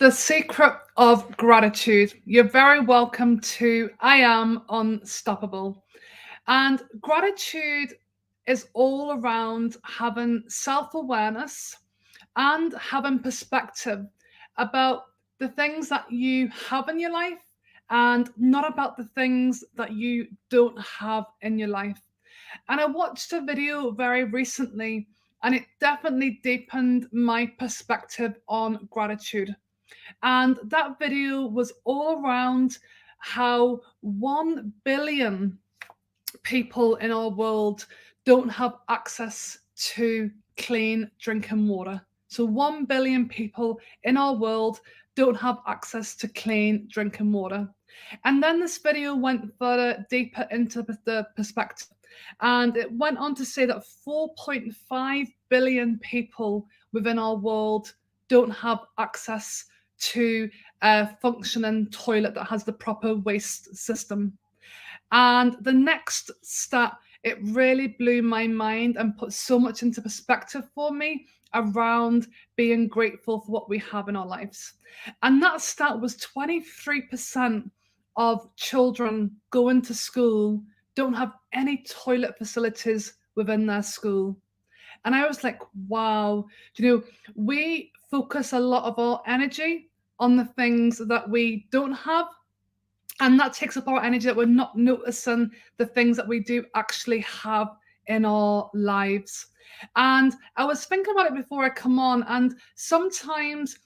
The secret of gratitude. You're very welcome to I Am Unstoppable. And gratitude is all around having self awareness and having perspective about the things that you have in your life and not about the things that you don't have in your life. And I watched a video very recently, and it definitely deepened my perspective on gratitude. And that video was all around how 1 billion people in our world don't have access to clean drinking water. So 1 billion people in our world don't have access to clean drinking water. And then this video went further deeper into the perspective. And it went on to say that 4.5 billion people within our world don't have access to a functioning toilet that has the proper waste system. And the next stat, it really blew my mind and put so much into perspective for me around being grateful for what we have in our lives. And that stat was 23% of children going to school don't have any toilet facilities within their school. And I was like, wow, we focus a lot of our energy on the things that we don't have, and that takes up our energy that we're not noticing the things that we do actually have in our lives. And I was thinking about it before I come on, and sometimes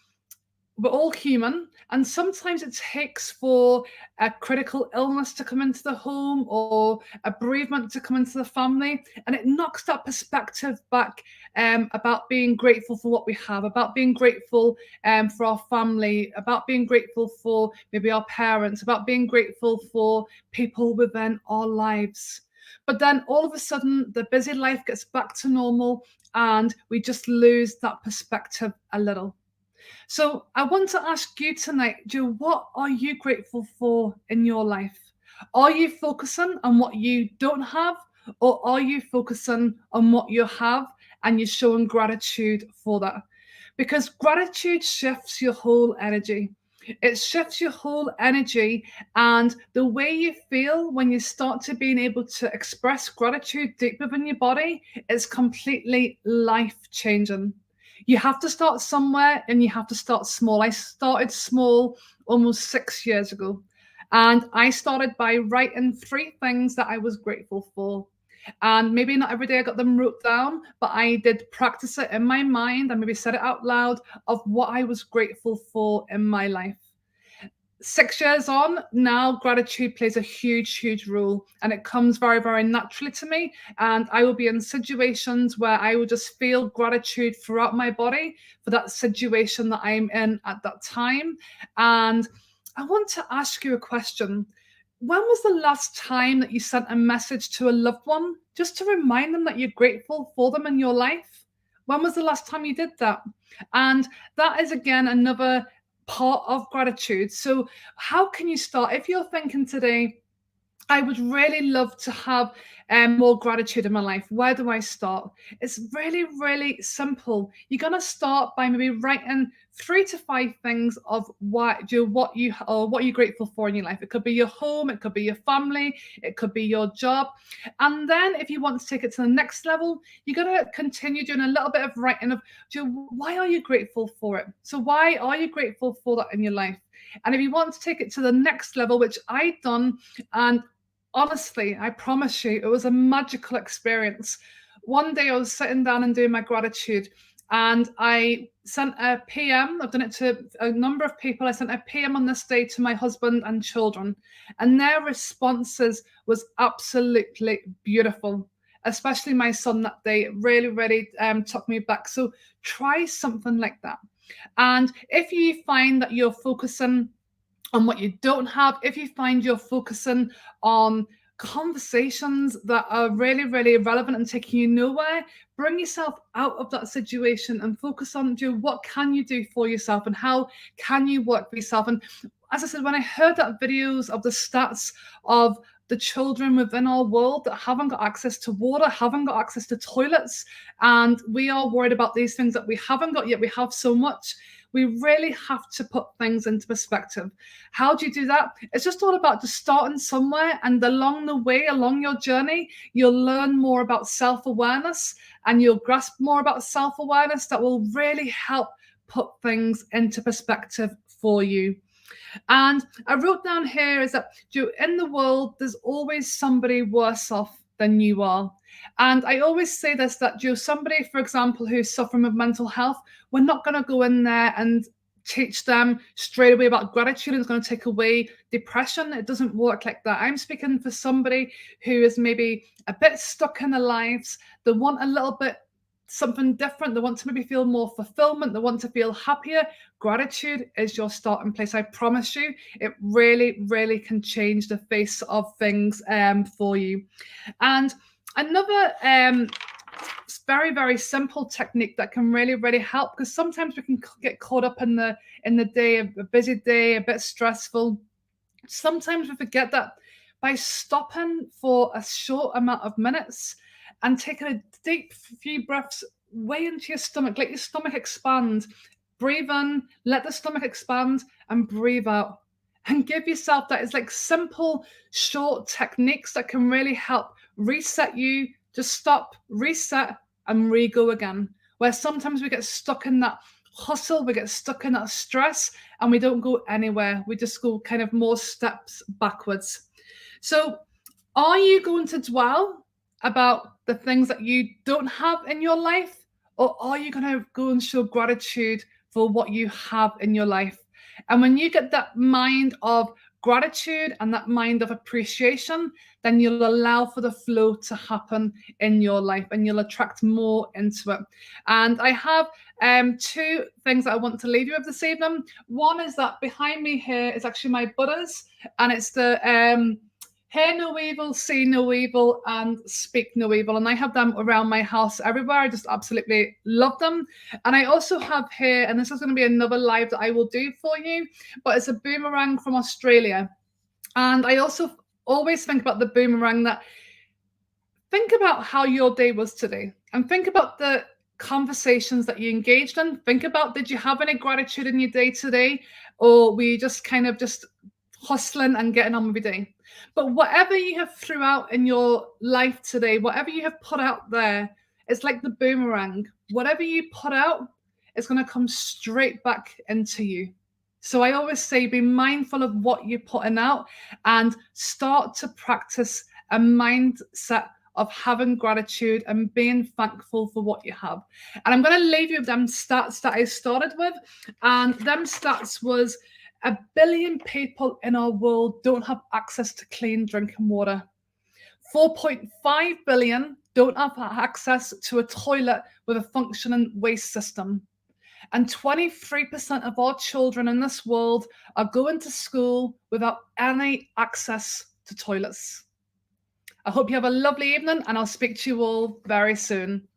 we're all human, and sometimes it takes for a critical illness to come into the home or a bereavement to come into the family, and it knocks that perspective back, about being grateful for what we have, about being grateful for our family, about being grateful for maybe our parents, about being grateful for people within our lives. But then all of a sudden, the busy life gets back to normal, and we just lose that perspective a little. So I want to ask you tonight, Joe, what are you grateful for in your life? Are you focusing on what you don't have, or are you focusing on what you have and you're showing gratitude for that? Because gratitude shifts your whole energy. It shifts your whole energy, and the way you feel when you start to being able to express gratitude deep within your body is completely life changing. You have to start somewhere, and you have to start small. I started small almost 6 years ago. And I started by writing three things that I was grateful for. And maybe not every day I got them wrote down, but I did practice it in my mind and maybe said it out loud of what I was grateful for in my life. 6 years on now, gratitude plays a huge role, and it comes very naturally to me. And I will be in situations where I will just feel gratitude throughout my body for that situation that I'm in at that time. And I want to ask you a question. When was the last time that you sent a message to a loved one just to remind them that you're grateful for them in your life? When was the last time you did that? And that is again another part of gratitude. So, how can you start? If you're thinking today, I would really love to have more gratitude in my life. Where do I start? It's really simple. You're gonna start by maybe writing 3 to 5 things of what you're grateful for in your life. It could be your home, it could be your family, it could be your job. And then if you want to take it to the next level, you're gonna continue doing a little bit of writing of why are you grateful for it? So why are you grateful for that in your life? And if you want to take it to the next level, which I've done, and honestly, I promise you, it was a magical experience. One day I was sitting down and doing my gratitude, and I sent a PM. I've done it to a number of people. I sent a PM on this day to my husband and children, and their responses was absolutely beautiful. Especially my son that day, it really took me back. So try something like that. And if you find that you're focusing on what you don't have, if you find you're focusing on conversations that are really irrelevant and taking you nowhere, bring yourself out of that situation and focus on what can you do for yourself and how can you work for yourself. And as I said, when I heard that videos of the stats of the children within our world that haven't got access to water, haven't got access to toilets, and we are worried about these things that we haven't got yet we have so much. We really have to put things into perspective. How do you do that? It's just all about just starting somewhere, and along the way, along your journey, you'll learn more about self-awareness, and you'll grasp more about self-awareness that will really help put things into perspective for you. And I wrote down here is that in the world, there's always somebody worse off than you are. And I always say this, that somebody, for example, who's suffering with mental health, we're not going to go in there and teach them straight away about gratitude and it's going to take away depression. It doesn't work like that. I'm speaking for somebody who is maybe a bit stuck in their lives. They want a little bit something different. They want to maybe feel more fulfillment. They want to feel happier. Gratitude is your starting place. I promise you, it really, really can change the face of things for you. And another very, very simple technique that can really, really help, because sometimes we can get caught up in the day, a busy day, a bit stressful. Sometimes we forget that by stopping for a short amount of minutes and taking a deep few breaths way into your stomach, let your stomach expand. Breathe in, let the stomach expand, and breathe out. And give yourself that. It's like simple, short techniques that can really help reset you. Just stop, reset, and re-go again. Where sometimes we get stuck in that hustle, we get stuck in that stress, and we don't go anywhere. We just go kind of more steps backwards. So, are you going to dwell about the things that you don't have in your life? Or are you going to go and show gratitude for what you have in your life? And when you get that mind of gratitude and that mind of appreciation, then you'll allow for the flow to happen in your life and you'll attract more into it. And I have two things that I want to leave you with this evening. One is that behind me here is actually my Buddhas, and it's the hear no evil, see no evil, and speak no evil. And I have them around my house everywhere. I just absolutely love them. And I also have here, and this is going to be another live that I will do for you, but it's a boomerang from Australia. And I also always think about the boomerang, that think about how your day was today and think about the conversations that you engaged in. Think about, did you have any gratitude in your day today? Or were you just kind of just hustling and getting on with your day? But whatever you have threw out in your life today, whatever you have put out there, it's like the boomerang. Whatever you put out, it's going to come straight back into you. So I always say, be mindful of what you're putting out and start to practice a mindset of having gratitude and being thankful for what you have. And I'm going to leave you with them stats that I started with. And them stats was 1 billion people in our world don't have access to clean drinking water. 4.5 billion don't have access to a toilet with a functioning waste system. And 23% of our children in this world are going to school without any access to toilets. I hope you have a lovely evening, and I'll speak to you all very soon.